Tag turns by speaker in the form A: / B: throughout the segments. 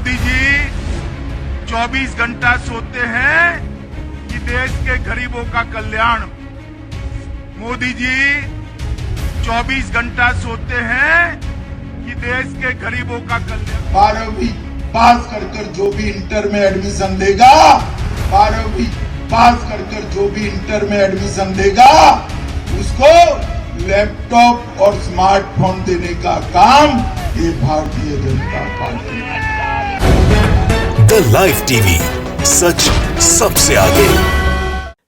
A: मोदी जी 24 घंटा सोते हैं कि देश के गरीबों का कल्याण। मोदी जी 24 घंटा सोते हैं कि देश के गरीबों का कल्याण।
B: 12वीं पास कर जो भी इंटर में एडमिशन लेगा, 12वीं पास कर जो भी इंटर में एडमिशन लेगा, उसको लैपटॉप और स्मार्टफोन देने का काम ये Bharatiya Janata party.
C: The live TV, सच सबसे आगे।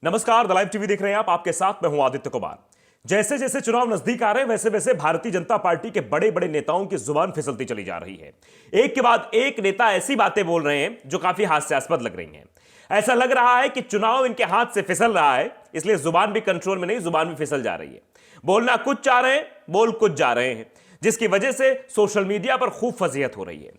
D: नमस्कार, द लाइव टीवी देख रहे हैं आप। आपके साथ मैं हूं आदित्य कुमार। जैसे जैसे चुनाव नजदीक आ रहे हैं वैसे वैसे भारतीय जनता पार्टी के बड़े बड़े नेताओं की जुबान फिसलती चली जा रही है। एक के बाद एक नेता ऐसी बातें बोल रहे हैं जो काफी हास्यास्पद लग रही हैं। ऐसा लग रहा है कि चुनाव इनके हाथ से फिसल रहा है, इसलिए जुबान भी कंट्रोल में नहीं, जुबान भी फिसल जा रही है। बोलना कुछ चाह रहे हैं, बोल कुछ जा रहे हैं, जिसकी वजह से सोशल मीडिया पर खूब फजीहत हो रही है।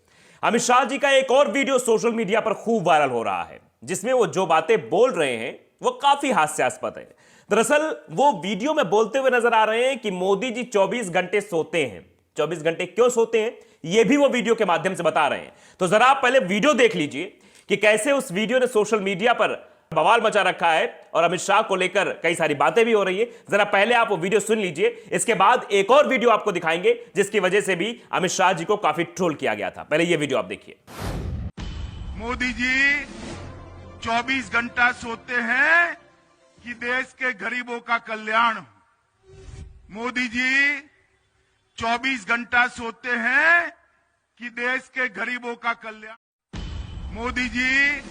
D: अमित शाह जी का एक और वीडियो सोशल मीडिया पर खूब वायरल हो रहा है, जिसमें वो जो बातें बोल रहे हैं वो काफी हास्यास्पद है। दरअसल वो वीडियो में बोलते हुए नजर आ रहे हैं कि मोदी जी 24 घंटे सोते हैं। 24 घंटे क्यों सोते हैं ये भी वो वीडियो के माध्यम से बता रहे हैं। तो जरा आप पहले वीडियो देख लीजिए कि कैसे उस वीडियो ने सोशल मीडिया पर बवाल मचा रखा है और अमित शाह को लेकर कई सारी बातें भी हो रही है। जरा पहले आप वो वीडियो सुन लीजिए, इसके बाद एक और वीडियो आपको दिखाएंगे जिसकी वजह से भी अमित शाह जी को काफी ट्रोल किया गया था। पहले ये वीडियो आप देखिए।
A: मोदी जी 24 घंटा सोते हैं कि देश के गरीबों का कल्याण। मोदी जी 24 घंटा सोते हैं कि देश के गरीबों का कल्याण। मोदी जी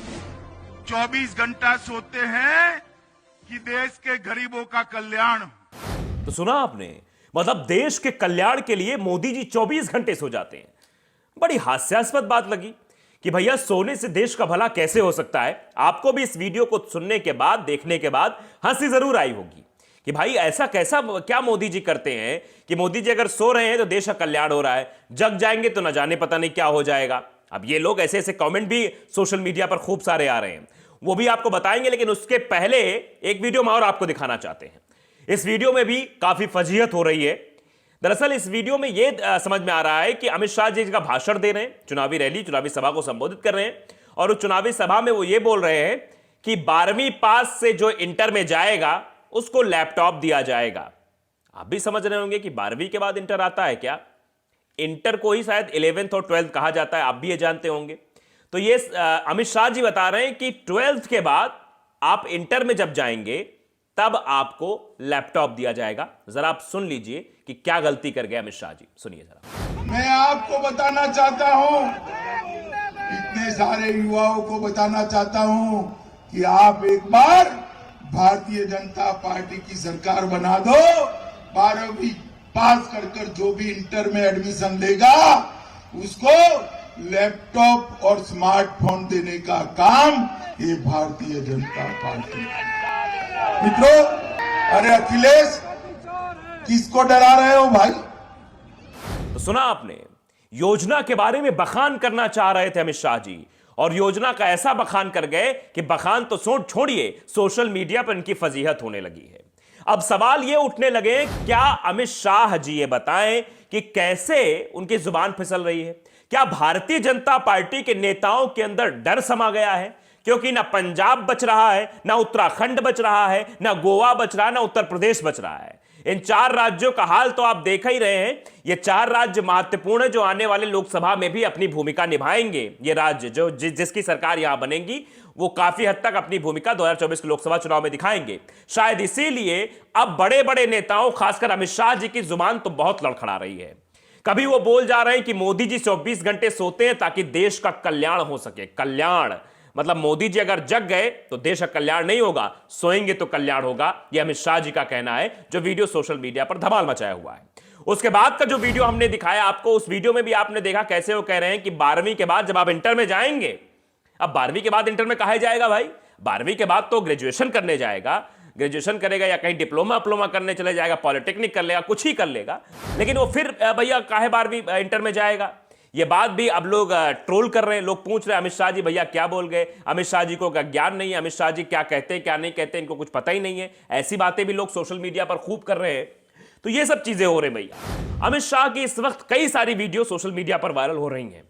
A: 24 घंटा सोते हैं कि देश के गरीबों का कल्याण।
D: तो सुना आपने, मतलब देश के कल्याण के लिए मोदी जी 24 घंटे सो जाते हैं। बड़ी हास्यास्पद बात लगी कि भैया सोने से देश का भला कैसे हो सकता है। आपको भी इस वीडियो को सुनने के बाद, देखने के बाद हंसी जरूर आई होगी कि भाई ऐसा कैसा क्या मोदी जी करते हैं कि मोदी जी अगर सो रहे हैं तो देश का कल्याण हो रहा है, जग जाएंगे तो न जाने पता नहीं क्या हो जाएगा। अब ये लोग ऐसे ऐसे कमेंट भी सोशल मीडिया पर खूब सारे आ रहे हैं, वो भी आपको बताएंगे, लेकिन उसके पहले एक वीडियो में और आपको दिखाना चाहते हैं। इस वीडियो में भी काफी फजीहत हो रही है। दरअसल इस वीडियो में यह समझ में आ रहा है कि अमित शाह जी का भाषण दे रहे हैं, चुनावी रैली, चुनावी सभा को संबोधित कर रहे हैं, और उस चुनावी सभा में वो ये बोल रहे हैं कि 12वीं पास से जो इंटर में जाएगा उसको लैपटॉप दिया जाएगा। आप भी समझ रहे होंगे कि 12वीं के बाद इंटर आता है क्या? इंटर को ही शायद 11th और 12th कहा जाता है, आप भी ये जानते होंगे। तो ये अमित शाह जी बता रहे हैं कि 12th के बाद आप इंटर में जब जाएंगे तब आपको लैपटॉप दिया जाएगा। जरा आप सुन लीजिए कि क्या गलती कर गए अमित शाह जी, सुनिए जरा।
B: मैं आपको बताना चाहता हूं, इतने सारे युवाओं को बताना चाहता हूं कि आप एक बार भारतीय जनता पार्टी की सरकार बना दो। 12वीं पास कर जो भी इंटर में एडमिशन लेगा, उसको लैपटॉप और स्मार्टफोन देने का काम ये भारतीय जनता पार्टी। मित्रों, अरे अखिलेश, किसको डरा रहे हो भाई?
D: तो सुना आपने, योजना के बारे में बखान करना चाह रहे थे अमित शाह जी, और योजना का ऐसा बखान कर गए कि बखान तो छोड़िए, सोशल मीडिया पर इनकी फजीहत होने लगी है। अब सवाल यह उठने लगे, क्या अमित शाह जी ये बताएं कि कैसे उनकी जुबान फिसल रही है? क्या भारतीय जनता पार्टी के नेताओं के अंदर डर समा गया है? क्योंकि ना पंजाब बच रहा है, ना उत्तराखंड बच रहा है, ना गोवा बच रहा है, ना उत्तर प्रदेश बच रहा है। इन 4 राज्यों का हाल तो आप देख ही रहे हैं। ये 4 राज्य महत्वपूर्ण है जो आने वाले लोकसभा में भी अपनी भूमिका निभाएंगे। ये राज्य जो जिसकी सरकार यहां बनेगी वो काफी हद तक अपनी भूमिका 2024 के लोकसभा चुनाव में दिखाएंगे। शायद इसीलिए अब बड़े बड़े नेताओं, खासकर अमित शाह जी की जुबान तो बहुत लड़खड़ा रही है। कभी वो बोल जा रहे हैं कि मोदी जी 24 घंटे सोते हैं ताकि देश का कल्याण हो सके। कल्याण मतलब मोदी जी अगर जग गए तो देश का कल्याण नहीं होगा, सोएंगे तो कल्याण होगा। यह अमित शाह जी का कहना है, जो वीडियो सोशल मीडिया पर धमाल मचाया हुआ है। उसके बाद का जो वीडियो हमने दिखाया आपको, उस वीडियो में भी आपने देखा कैसे वो कह रहे हैं कि 12वीं के बाद जब आप इंटर में जाएंगे। अब 12वीं के बाद इंटर में कहा जाएगा भाई? 12वीं के बाद तो ग्रेजुएशन करने जाएगा, ग्रेजुएशन करेगा या कहीं डिप्लोमा करने चले जाएगा, पॉलिटेक्निक कर लेगा, कुछ ही कर लेगा, लेकिन वो फिर भैया काहे 12वीं इंटर में जाएगा? ये बात भी अब लोग ट्रोल कर रहे हैं। लोग पूछ रहे हैं अमित शाह जी भैया क्या बोल गए, अमित शाह जी को ज्ञान नहीं है, अमित शाह जी क्या कहते हैं क्या नहीं कहते इनको कुछ पता ही नहीं है। ऐसी बातें भी लोग सोशल मीडिया पर खूब कर रहे हैं। तो ये सब चीजें हो रही भैया। अमित शाह की इस वक्त कई सारी वीडियो सोशल मीडिया पर वायरल हो रही हैं।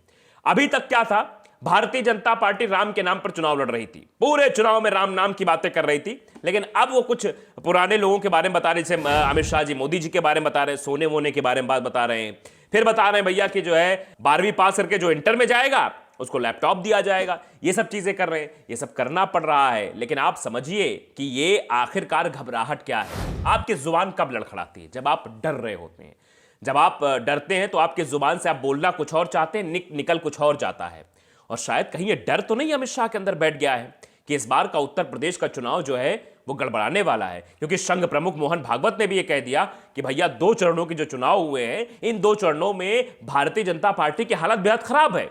D: अभी तक क्या था, भारतीय जनता पार्टी राम के नाम पर चुनाव लड़ रही थी, पूरे चुनाव में राम नाम की बातें कर रही थी, लेकिन अब वो कुछ पुराने लोगों के बारे में बता रहे, जैसे अमित शाह जी मोदी जी के बारे में बता रहे हैं, सोने वोने के बारे में बात बता रहे हैं, फिर बता रहे हैं भैया कि जो है 12वीं पास करके जो इंटर में जाएगा उसको लैपटॉप दिया जाएगा। ये सब चीजें कर रहे हैं, ये सब करना पड़ रहा है, लेकिन आप समझिए कि ये आखिरकार घबराहट क्या है। आपकी जुबान कब लड़खड़ाती है? जब आप डर रहे होते हैं। जब आप डरते हैं तो आपकी जुबान से आप बोलना कुछ और चाहते हैं, निकल कुछ और जाता है। और शायद कहीं ये डर तो नहीं अमित शाह के अंदर बैठ गया है कि इस बार का उत्तर प्रदेश का चुनाव जो है वो गड़बड़ाने वाला है, क्योंकि संघ प्रमुख मोहन भागवत ने भी ये कह दिया कि भैया 2 चरणों के जो चुनाव हुए हैं, इन 2 चरणों में भारतीय जनता पार्टी की हालत बेहद खराब है।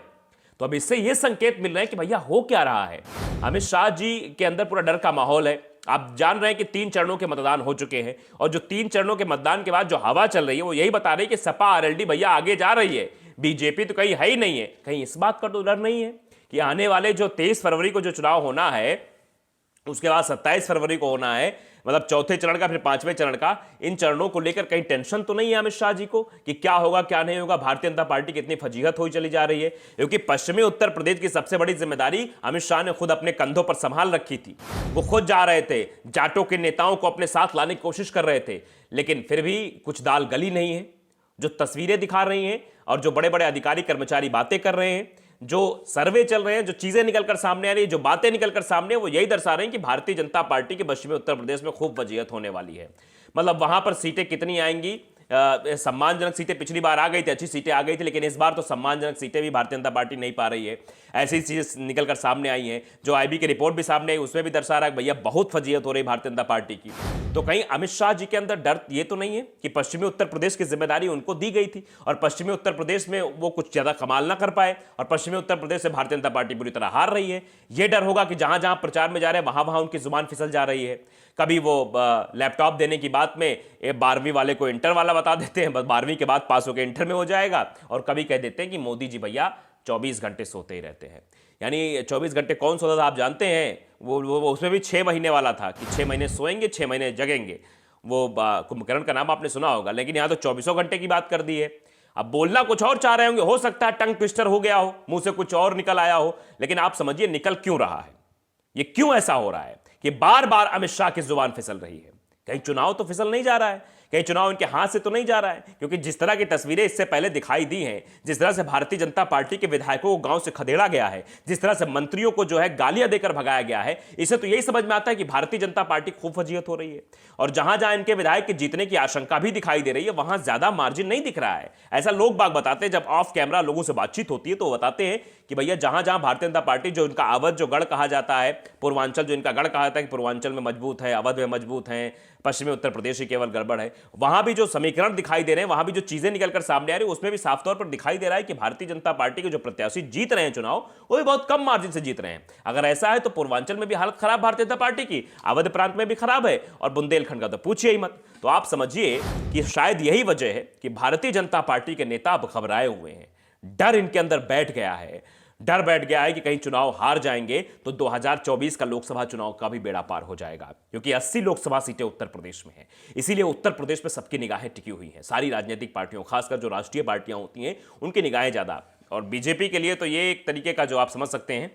D: तो अब इससे ये संकेत मिल रहे हैं कि भैया हो क्या रहा है। अमित शाह जी के अंदर पूरा डर का माहौल है। आप जान रहे हैं कि 3 चरणों के मतदान हो चुके हैं, और जो 3 चरणों के मतदान के बाद जो हवा चल रही है वो यही बता रही है कि सपा आरएलडी भैया आगे जा रही है, बीजेपी तो कहीं है ही नहीं है। कहीं इस बात का तो डर नहीं है कि आने वाले जो 23 फरवरी को जो चुनाव होना है, उसके बाद 27 फरवरी को होना है, मतलब चौथे चरण का, फिर 5वें चरण का, इन चरणों को लेकर कहीं टेंशन तो नहीं है अमित शाह जी को कि क्या होगा क्या नहीं होगा, भारतीय जनता पार्टी कितनी फजीहत हुई चली जा रही है? क्योंकि पश्चिमी उत्तर प्रदेश की सबसे बड़ी जिम्मेदारी अमित शाह ने खुद अपने कंधों पर संभाल रखी थी। वो खुद जा रहे थे, जाटों के नेताओं को अपने साथ लाने की कोशिश कर रहे थे, लेकिन फिर भी कुछ दाल गली नहीं है। जो तस्वीरें दिखा रही हैं और जो बड़े बड़े अधिकारी कर्मचारी बातें कर रहे हैं, जो सर्वे चल रहे हैं, जो चीजें निकलकर सामने आ रही है, जो बातें निकलकर सामने, वो यही दर्शा रहे हैं कि भारतीय जनता पार्टी के पश्चिमी उत्तर प्रदेश में खूब वजीयत होने वाली है। मतलब वहां पर सीटें कितनी आएंगी, सम्मानजनक सीटें पिछली बार आ गई थी, अच्छी सीटें आ गई थी, लेकिन इस बार तो सम्मानजनक सीटें भी भारतीय जनता पार्टी नहीं पा रही है। ऐसी चीजें निकलकर सामने आई हैं। जो आईबी की रिपोर्ट भी सामने आई, उसमें भी दर्शा रहा है भैया बहुत फजीयत हो रही भारतीय जनता पार्टी की। तो कहीं अमित शाह जी के अंदर डर ये तो नहीं है कि पश्चिमी उत्तर प्रदेश की जिम्मेदारी उनको दी गई थी और पश्चिमी उत्तर प्रदेश में वो कुछ ज्यादा कमाल ना कर पाए और पश्चिमी उत्तर प्रदेश से भारतीय जनता पार्टी बुरी तरह हार रही है। ये डर होगा कि जहां जहां प्रचार में जा रहे हैं वहां वहां उनकी जुबान फिसल जा रही है। कभी वो लैपटॉप देने की बात में 12वीं वाले को इंटर वाला बता देते हैं, 12वीं के बाद पास होकर इंटर में हो जाएगा, और कभी कह देते हैं कि मोदी जी भैया 24 घंटे सोते ही रहते हैं। यानी 24 घंटे कौन सोता था आप जानते हैं? वो उसमें भी 6 महीने वाला था कि 6 महीने सोएंगे, 6 महीने जगेंगे। वो कुंभकर्ण का नाम आपने सुना होगा, लेकिन यहां तो 24 घंटे की बात कर दी है। अब बोलना कुछ और चाह रहे होंगे, हो सकता है टंग ट्विस्टर हो गया हो, मुंह से कुछ और निकल आया हो, लेकिन आप समझिए निकल क्यों रहा है, ये क्यों ऐसा हो रहा है कि बार बार अमित शाह की जुबान फिसल रही है। कहीं चुनाव तो फिसल नहीं जा रहा है, कहीं चुनाव इनके हाथ से तो नहीं जा रहा है, क्योंकि जिस तरह की तस्वीरें इससे पहले दिखाई दी हैं, जिस तरह से भारतीय जनता पार्टी के विधायकों को गांव से खदेड़ा गया है, जिस तरह से मंत्रियों को जो है गालियां देकर भगाया गया है, इससे तो यही समझ में आता है कि भारतीय जनता पार्टी खूब फजीहत हो रही है। और जहां जहां इनके विधायक के जीतने की आशंका भी दिखाई दे रही है, वहां ज्यादा मार्जिन नहीं दिख रहा है। ऐसा लोग बाग बताते हैं, जब ऑफ कैमरा लोगों से बातचीत होती है तो बताते हैं कि भैया जहां जहां भारतीय जनता पार्टी, जो इनका अवध जो गढ़ कहा जाता है, पूर्वांचल जो इनका गढ़ कहा जाता है कि पूर्वांचल में मजबूत है, अवध में मजबूत है, पश्चिमी उत्तर प्रदेश ही केवल गड़बड़ है, वहां भी जो समीकरण दिखाई दे रहे हैं, वहां भी जो चीजें निकलकर सामने आ रही है, उसमें भी साफ तौर पर दिखाई दे रहा है कि भारतीय जनता पार्टी के जो प्रत्याशी जीत रहे हैं चुनाव, वो भी बहुत कम मार्जिन से जीत रहे हैं। अगर ऐसा है तो पूर्वांचल में भी हालत खराब भारतीय जनता पार्टी की, अवध प्रांत में भी खराब है, और बुंदेलखंड का तो पूछिए ही मत। तो आप समझिए कि शायद यही वजह है कि भारतीय जनता पार्टी के नेता अब घबराए हुए हैं। डर इनके अंदर बैठ गया है, डर बैठ गया है कि कहीं चुनाव हार जाएंगे तो 2024 का लोकसभा चुनाव का भी बेड़ा पार हो जाएगा, क्योंकि 80 लोकसभा सीटें उत्तर प्रदेश में हैं। इसीलिए उत्तर प्रदेश में सबकी निगाहें टिकी हुई हैं, सारी राजनीतिक पार्टियों, खासकर जो राष्ट्रीय पार्टियां होती हैं उनकी निगाहें ज्यादा। और बीजेपी के लिए तो ये एक तरीके का, जो आप समझ सकते हैं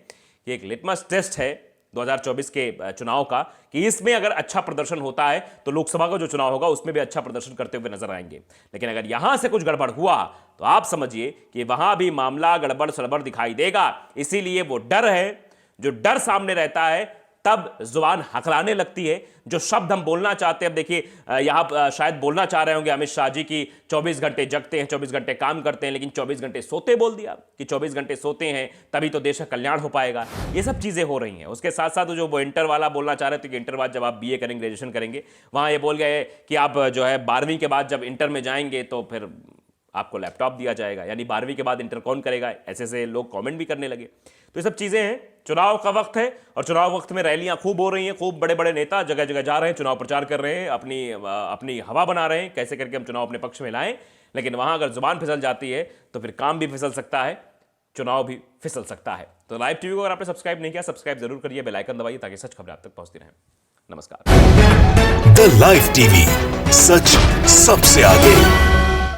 D: कि एक लिटमस टेस्ट है 2024 के चुनाव का, कि इसमें अगर अच्छा प्रदर्शन होता है तो लोकसभा का जो चुनाव होगा उसमें भी अच्छा प्रदर्शन करते हुए नजर आएंगे। लेकिन अगर यहां से कुछ गड़बड़ हुआ तो आप समझिए कि वहां भी मामला गड़बड़ सड़बड़ दिखाई देगा। इसीलिए वो डर है, जो डर सामने रहता है तब जुबान हकलाने लगती है। जो शब्द हम बोलना चाहते हैं, अब देखिए यहां शायद बोलना चाह रहे होंगे अमित शाह जी की 24 घंटे जगते हैं, 24 घंटे काम करते हैं, लेकिन 24 घंटे सोते बोल दिया कि 24 घंटे सोते हैं तभी तो देश का कल्याण हो पाएगा। ये सब चीजें हो रही हैं। उसके साथ साथ जो वो इंटर वाला बोलना चाह रहे थे कि इंटर बाद जब आप बीए करेंगे, ग्रेजुएशन करेंगे, वहां ये बोल गए कि आप जो है 12वीं के बाद जब इंटर में जाएंगे तो फिर आपको लैपटॉप दिया जाएगा। यानी 12वीं के बाद इंटर कौन करेगा, ऐसे लोग कमेंट भी करने लगे। तो ये सब चीजें हैं। चुनाव का वक्त है और चुनाव वक्त में रैलियां खूब हो रही हैं, खूब बड़े बड़े नेता जगह जगह जा रहे हैं, चुनाव प्रचार कर रहे हैं, अपनी हवा बना रहे हैं, कैसे करके हम चुनाव अपने पक्ष में लाएं। लेकिन वहां अगर जुबान फिसल जाती है तो फिर काम भी फिसल सकता है, चुनाव भी फिसल सकता है। तो लाइव टीवी को अगर आपने सब्सक्राइब नहीं किया, सब्सक्राइब जरूर करिए, बेल आइकन दबाइए ताकि सच खबरें आप तक पहुंचती रहें। नमस्कार।
C: द लाइव टीवी, सच सबसे आगे।